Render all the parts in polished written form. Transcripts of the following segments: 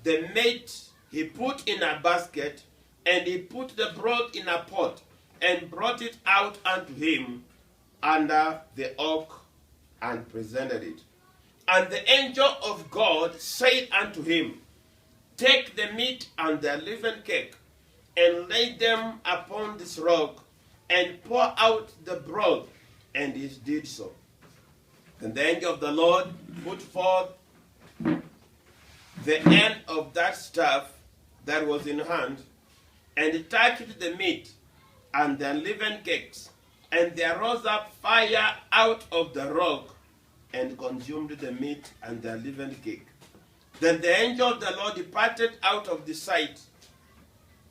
the meat he put in a basket, and he put the broth in a pot, and brought it out unto him under the oak, and presented it. And the angel of God said unto him, Take the meat and the leavened cake, and lay them upon this rock, and pour out the broth. And he did so. And the angel of the Lord put forth the end of that staff that was in hand, and touched the meat and the unleavened cakes, and there rose up fire out of the rock, and consumed the meat and the unleavened cake. Then the angel of the Lord departed out of the sight.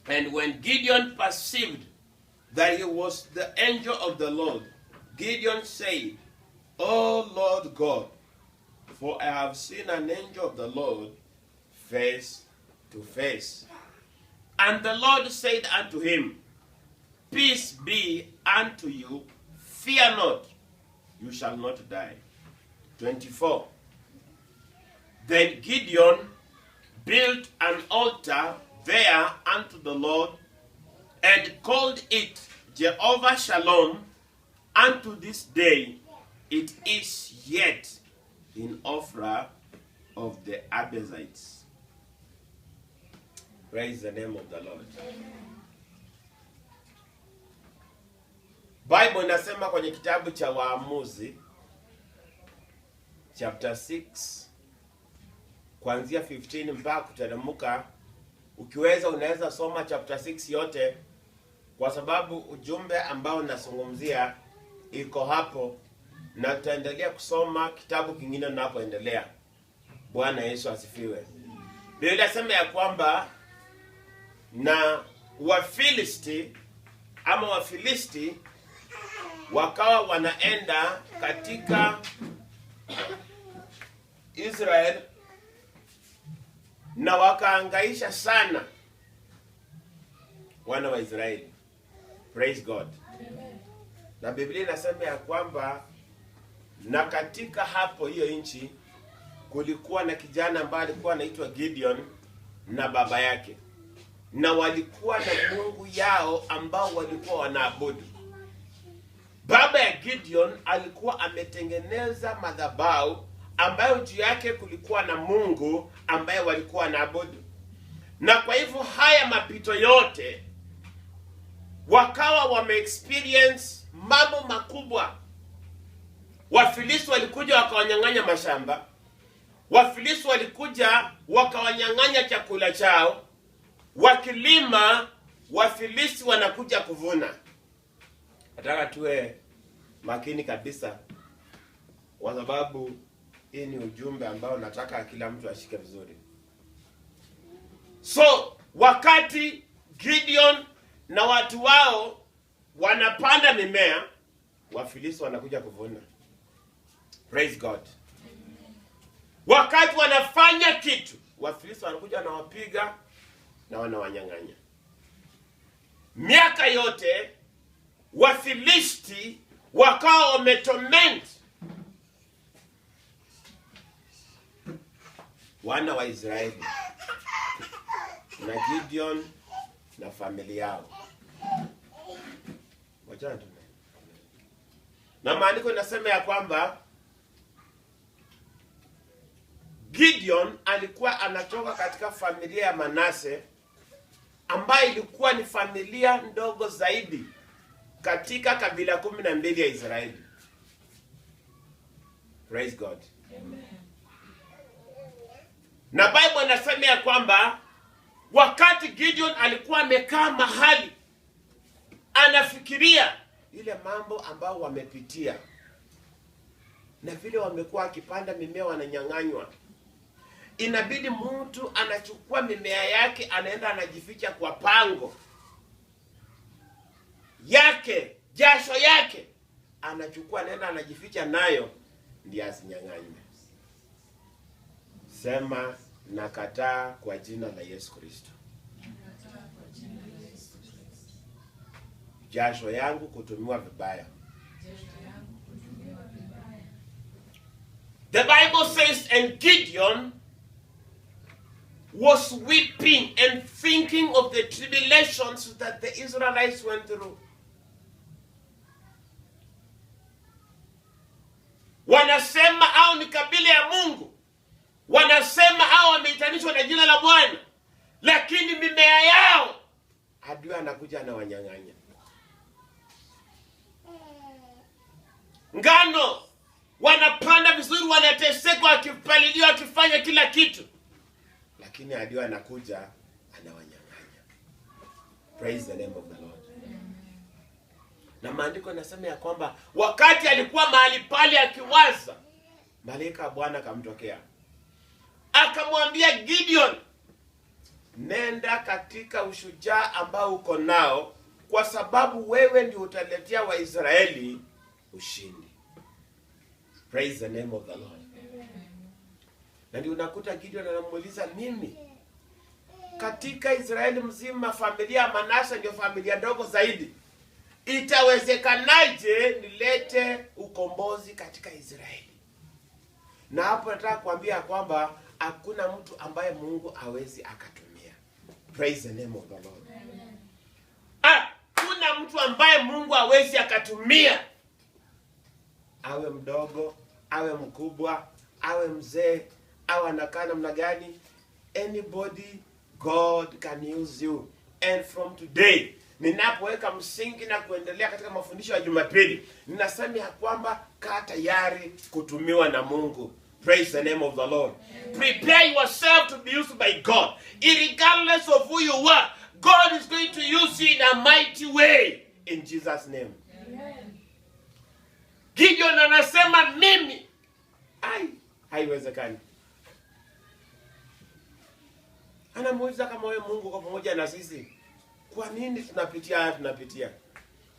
And when Gideon perceived that he was the angel of the Lord, Gideon said, O Lord God, for I have seen an angel of the Lord face to face. And the Lord said unto him, Peace be unto you, fear not, you shall not die. 24. Then Gideon built an altar there unto the Lord, and called it Jehovah Shalom. Unto this day it is yet in Ophrah of the Abiezrites. Praise the name of the Lord. Bible inasema kwenye kitabu cha Waamuzi chapter 6 kuanzia 15 mpaka kuteremka. Ukiweza unaweza soma chapter 6 yote, kwa sababu ujumbe ambao nasungumzia iko hapo, na tutaendelea kusoma kitabu kingine napoendelea. Bwana Yesu asifiwe. Biblia inasema ya kwamba na Wafilisti ama Wafilisti wakawa wanaenda katika Israel na wakaangaisha sana wana wa Israeli. Praise God. Amen. Na Biblia inasema ya kwamba na katika hapo hiyo nchi kulikuwa na kijana ambaye alikuwa anaitwa Gideon na baba yake, na walikuwa na Mungu yao ambao walikuwa wanaabudu. Baba ya Gideon alikuwa ametengeneza madhabahu ambayo juu yake kulikuwa na Mungu ambaye walikuwa wanaabudu. Na kwa hivyo haya mapito yote wakawa wame-experience mambo makubwa. Wafilisti walikuja wakawanyang'anya mashamba. Wafilisti walikuja wakawanyang'anya chakula chao. Wakilima, Wafilisti wanakuja kuvuna. Nataka tuwe makini kabisa, kwa sababu hii ni ujumbe ambao nataka kila mtu ashike vizuri. So, wakati Gideon na watu wao wanapanda mimea, Wafilisti wanakuja kuvuna. Praise God. Wakati wanafanya kitu, Wafilisti wanakuja na wapiga na wanawanyang'anya. Miaka yote Wafilisti wakawa wametorment wana wa Israeli na Gideon na familia yao. Na maandiko inasema ya kwamba Gideon alikuwa anatoka katika familia ya Manase, ambayo ilikuwa ni familia ndogo zaidi katika kabila 12 ya Israeli. Praise God. Amen. Na Bible inasema ya kwamba wakati Gideon alikuwa amekaa mahali anafikiria ile mambo ambao wamepitia na vile wamekuwa akipanda mimea wananyang'anywa, inabidi mtu anachukua mimea yake anaenda anajificha kwa pango yake, jasho yake anachukua anaenda anajificha nayo ndiye asinyang'anywe. Sema nakataa kwa jina la Yesu Kristo. Jasho yangu kutumiwa vibaya. The Bible says, and Gideon was weeping and thinking of the tribulations that the Israelites went through. Wanasema au ni kabila ya Mungu. Wanasema au wameitanishwa na jina la Bwana. Lakini mimea yao adui anakuja na wanyang'anya. Ngano wanapanda vizuri, wanateseka, wakipalilia, wakifanya kila kitu. Lakini adui anakuja anawanyang'anya. Praise the name of the Lord. Na maandiko yanasema ya kwamba wakati alikuwa mahali pale akiwaza, malaika wa Bwana akamtokea. Akamwambia Gideon, nenda katika ushujaa ambao uko nao, kwa sababu wewe ndio utaletea Waisraeli ushindi. Praise the name of the Lord. Na ndio unakuta Gideon anamuuliza, mimi katika Israeli mzima familia ya Manase ndio familia ndogo zaidi, itawezekanaje nilete ukombozi katika Israeli? Na hapo nataka kuambia kwamba hakuna mtu ambaye Mungu hawezi akatumia. Praise the name of the Lord. Hakuna mtu ambaye Mungu hawezi akatumia. Awe mdogo, awe mkubwa, awe mzee, awe anakaa namna gani, anybody God can use you. And from today, ninapoweka msingi na kuendelea katika mafundisho ya Jumapili, ninasema ya kwamba kaa tayari kutumiwa na Mungu. Praise the name of the Lord. Amen. Prepare yourself to be used by God. Irregardless of who you are, God is going to use you in a mighty way. In Jesus' name. Amen. Gideon anasema mimi. Haiwezekani. Anamuuliza kama wewe Mungu kwa pamoja na sisi, kwa nini tunapitia haya tunapitia?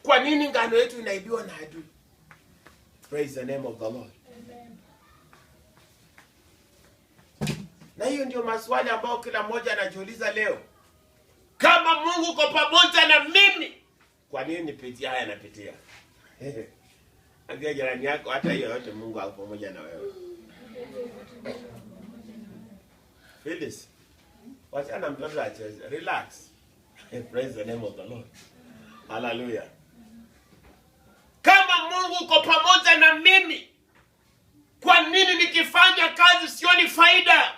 Kwa nini ngano yetu inaibiwa na adui? Praise the name of the Lord. Amen. Na hiyo ndio maswali ambayo kila mmoja anajiuliza leo. Kama Mungu uko pamoja na mimi, kwa nini nipitia haya napitia? Ambia jirani yako, hata hiyo yote Mungu ako pamoja na wewe. Phyllis, wachana mtoto acheze. Relax. Praise the name of the Lord. Hallelujah. Kama Mungu uko pamoja na mimi, kwa nini nikifanya kazi sioni faida?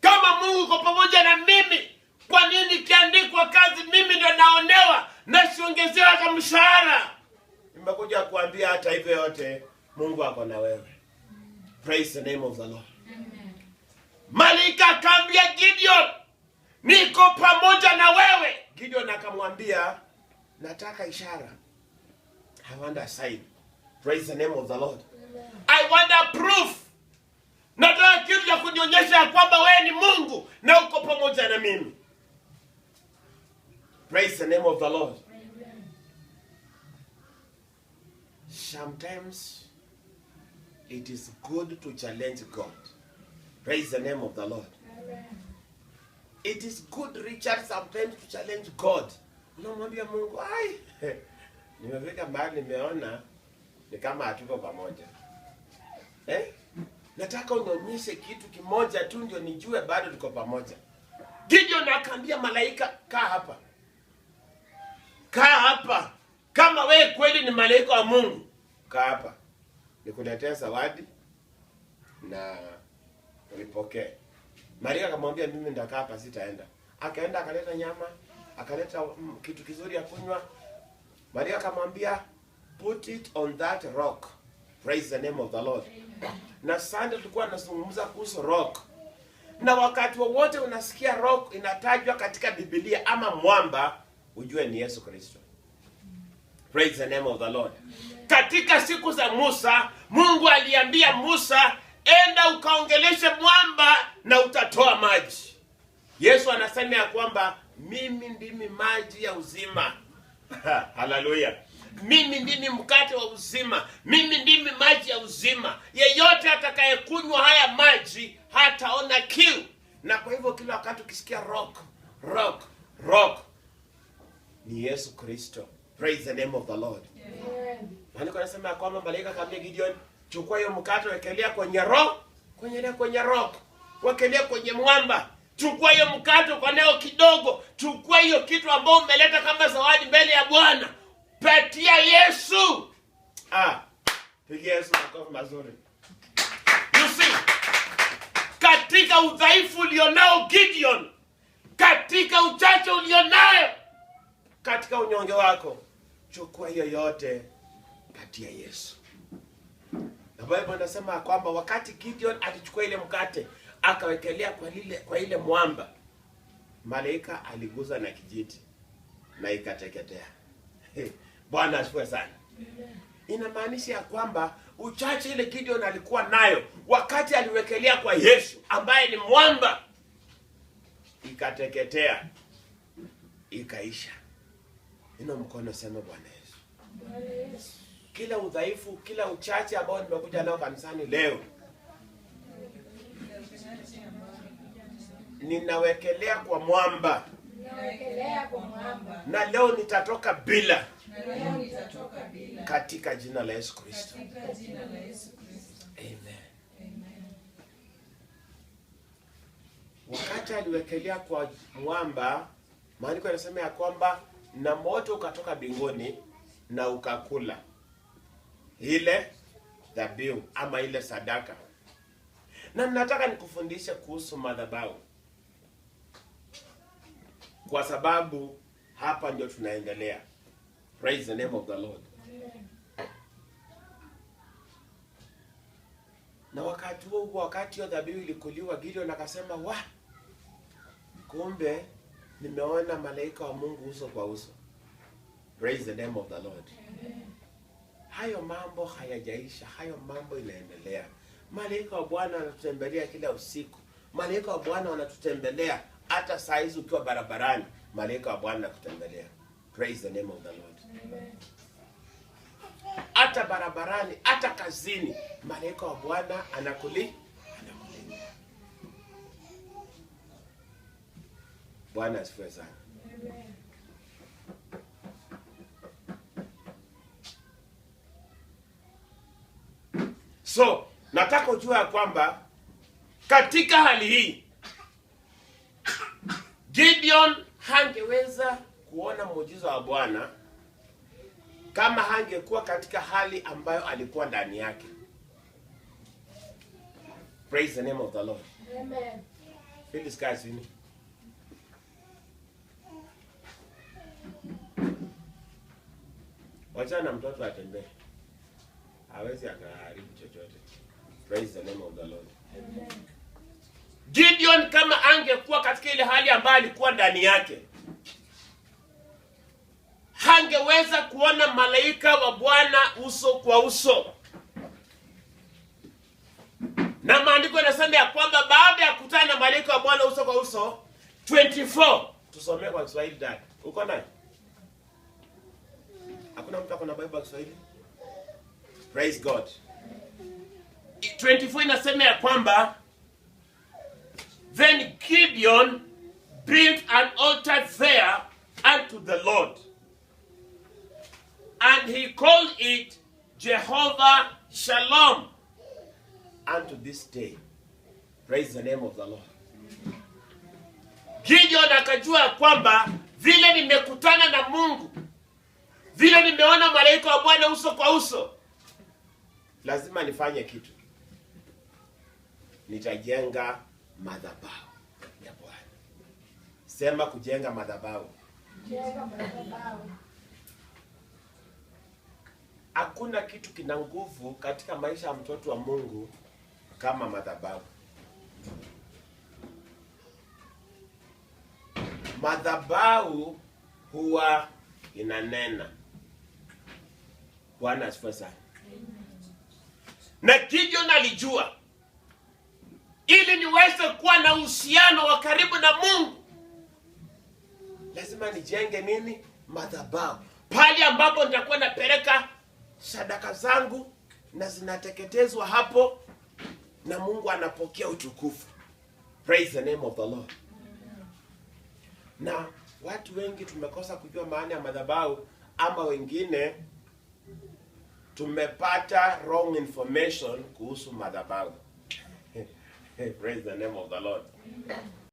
Kama Mungu uko pamoja na mimi, kwa nini nikiandikwa kazi mimi ndio naonewa na siongezewa hata mshahara? Nimekuja kuambia hata hivyo yote Mungu ako na wewe. Praise the name of the Lord. Amen. Malaika akamwambia Gideon, niko pamoja na wewe. Gideon akamwambia, nataka ishara. I want a sign. Praise the name of the Lord. Amen. I want a proof. Nataka kitu cha kunionyesha ya kwamba wewe ni Mungu na uko pamoja na mimi. Praise the name of the Lord. Amen. Sometimes it is good to challenge God. Praise the name of the Lord. Amen. It is good, Richard, sometimes to challenge God. Unamwambia Mungu, nimefika mahali nimeona ni kama hatuko pamoja. Nataka unionyeshe kitu kimoja tu ndio nijue bado tuko pamoja. Gideon akaambia malaika, kaa hapa. Kaa hapa. Kama wewe kweli ni malaika wa Mungu, kaa hapa. Nikuletea zawadi na ulipokee. Maria akamwambia, mimi nitakaa hapa, sitaenda. Akaenda akaleta nyama, akaleta kitu kizuri ya kunywa. Maria akamwambia, put it on that rock. Praise the name of the Lord. Amen. Na Sunday tulikuwa tunazungumza kuhusu rock. Na wakati wowote unasikia rock inatajwa katika Biblia ama mwamba, ujue ni Yesu Kristo. Praise the name of the Lord. Amen. Katika siku za Musa, Mungu aliambia Musa, enda ukaongeleshe mwamba na utatoa maji. Yesu anasema ya kwamba mimi ndimi maji ya uzima. Hallelujah. Mimi ndimi mkate wa uzima. Mimi ndimi maji ya uzima. Yeyote atakayekunywa haya maji hataona kiu. Na kwa hivyo kila wakati ukisikia rock, ni Yesu Kristo. Praise the name of the Lord. Amen. Maana anasema ya kwamba malaika akamwambia Gideon, chukua hiyo mkate wekelea kwenye rock, kwenye rock. wekelea kwenye mwamba. Chukua hiyo mkate uko nayo kidogo, chukua hiyo kitu ambao umeleta kama zawadi mbele ya Bwana, patia Yesu. Pigia Yesu makofi mazuri. You see, katika udhaifu ulionao Gideon, katika uchache ulionayo, katika unyonge wako, chukua hiyo yote, patia Yesu. Na Biblia inasema kwamba wakati Gideon alichukua ile mkate akawekelea kwa ile mwamba, malaika aliguza na kijiti na ikateketea. Bwana asifiwe sana. Inamaanisha ya kwamba uchache ile Gideon alikuwa nayo, wakati aliwekelea kwa Yesu ambaye ni mwamba, ikateketea, ikaisha. Ina mkono, sema Bwana Yesu. Kila udhaifu, kila uchache ambao nimekuja nao kanisani leo, ninawekelea kwa mwamba. Na leo nitatoka bila. Katika jina la Yesu Kristo. Amen. Wakati aliwekelea kwa mwamba, maandiko yanasema ya kwamba na moto ukatoka mbinguni na ukakula ile dhabihu ama ile sadaka. Na nataka nikufundishe kuhusu madhabahu, kwa sababu hapa ndio tunaendelea. Praise the name of the Lord. Na wakati huo, wakati hiyo dhabihu ilikuliwa, Gideon akasema, kumbe nimeona malaika wa Mungu uso kwa uso. Praise the name of the Lord. Hayo mambo hayajaisha, hayo mambo inaendelea. Malaika wa Bwana wanatutembelea kila usiku. Malaika wa Bwana wanatutembelea hata saa hizi ukiwa barabarani, malaika wa Bwana anakutembelea. Praise the name of the Lord. Amen. Hata barabarani, hata kazini, malaika wa Bwana anakulinda. Bwana asifiwe sana. Amen. So, nataka ujue ya kwamba katika hali hii Gideon hangeweza kuona muujiza wa Bwana kama hangekuwa katika hali ambayo alikuwa ndani yake. Praise the name of the Lord. Amen. Feel this guys in. Wacha na mtoto atembee, hawezi akaharibu chochote. Praise the name of the Lord. Amen. Gideon kama angekuwa katika ile hali ambayo alikuwa ndani yake, hangeweza kuona malaika wa Bwana uso kwa uso. Na maandiko yanasema ya kwamba baada ya kukutana na malaika wa Bwana uso kwa uso 24, tusomee kwa Kiswahili dada. Uko naye? Hakuna mtu akona Bible ya Kiswahili? Praise God. 24 inasema ya kwamba then Gideon built an altar there unto the Lord, and he called it Jehovah Shalom unto this day. Praise the name of the Lord. Gideon akajua kwamba vile nimekutana na Mungu, vile nimeona malaika wa Bwana uso kwa uso, lazima nifanye kitu. Nitajenga madhabahu ya Bwana. Sema kujenga madhabahu. Kujenga madhabahu. Hakuna kitu kina nguvu katika maisha ya mtoto wa Mungu kama madhabahu. Madhabahu huwa inanena. Bwana asifiwe sana. Na Gideon alijua ili niweze kuwa na uhusiano wa karibu na Mungu, lazima nijenge nini? Madhabahu. Pale ambapo nitakuwa napeleka sadaka zangu na zinateketezwa hapo, na Mungu anapokea utukufu. Praise the name of the Lord. Na watu wengi tumekosa kujua maana ya madhabahu, ama wengine tumepata wrong information kuhusu madhabahu. Praise the name of the Lord.